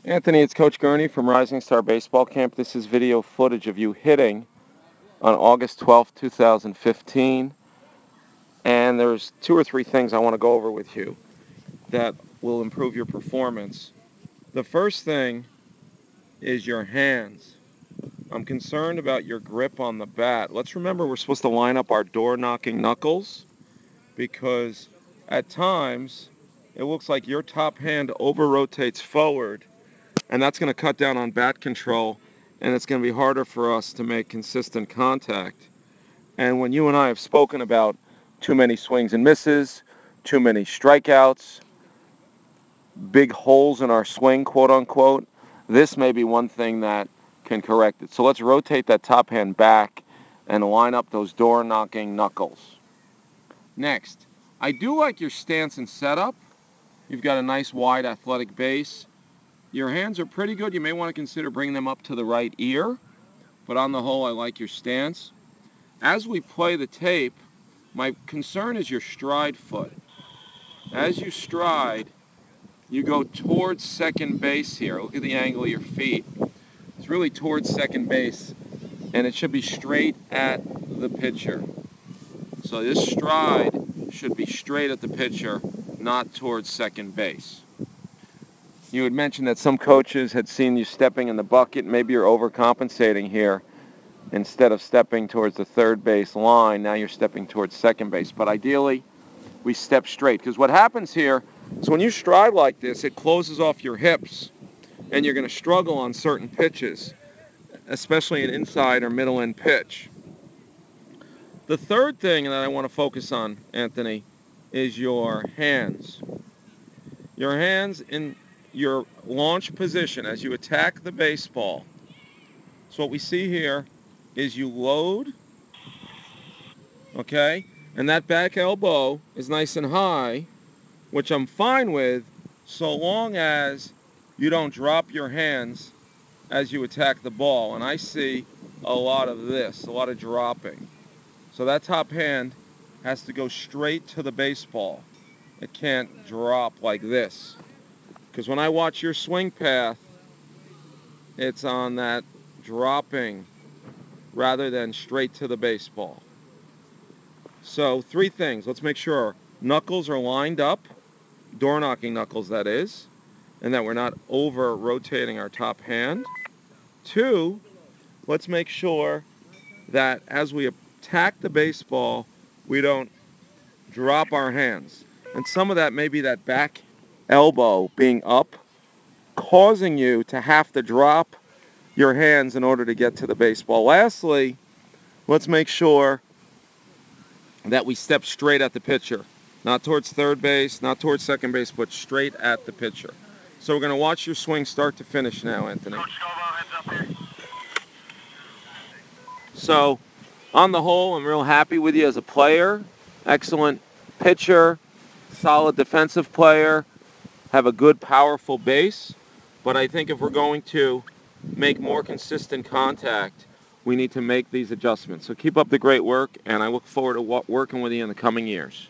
Anthony, it's Coach Gurney from Rising Star Baseball Camp. This is video footage of you hitting on August 12th, 2015. And there's two or three things I want to go over with you that will improve your performance. The first thing is your hands. I'm concerned about your grip on the bat. Let's remember we're supposed to line up our door-knocking knuckles because at times it looks like your top hand over-rotates forward, and that's going to cut down on bat control, and it's going to be harder for us to make consistent contact. And when you and I have spoken about too many swings and misses, too many strikeouts, big holes in our swing, quote unquote, this may be one thing that can correct it. So let's rotate that top hand back and line up those door-knocking knuckles. Next, I do like your stance and setup. You've got a nice wide athletic base. Your hands are pretty good. You may want to consider bringing them up to the right ear, but on the whole, I like your stance. As we play the tape, my concern is your stride foot. As you stride, you go towards second base here. Look at the angle of your feet. It's really towards second base, and it should be straight at the pitcher. So this stride should be straight at the pitcher, not towards second base. You had mentioned that some coaches had seen you stepping in the bucket. Maybe you're overcompensating here. Instead of stepping towards the third base line, now you're stepping towards second base. But ideally, we step straight. Because what happens here is when you stride like this, it closes off your hips, and you're going to struggle on certain pitches, especially an inside or middle end pitch. The third thing that I want to focus on, Anthony, is your hands. Your hands in your launch position as you attack the baseball. So what we see here is you load, okay? And that back elbow is nice and high, which I'm fine with so long as you don't drop your hands as you attack the ball. And I see a lot of this, a lot of dropping. So that top hand has to go straight to the baseball. It can't drop like this. Because when I watch your swing path, it's on that dropping rather than straight to the baseball. So three things. Let's make sure our knuckles are lined up, door-knocking knuckles that is, and that we're not over-rotating our top hand. Two, let's make sure that as we attack the baseball, we don't drop our hands. And some of that may be that back elbow being up, causing you to have to drop your hands in order to get to the baseball. Lastly, let's make sure that we step straight at the pitcher. Not towards third base, not towards second base, but straight at the pitcher. So we're going to watch your swing start to finish now, Anthony. Coach Scalvo, heads up here. So, on the whole, I'm real happy with you as a player. Excellent pitcher, solid defensive player, have a good, powerful base. But I think if we're going to make more consistent contact, we need to make these adjustments. So keep up the great work, and I look forward to working with you in the coming years.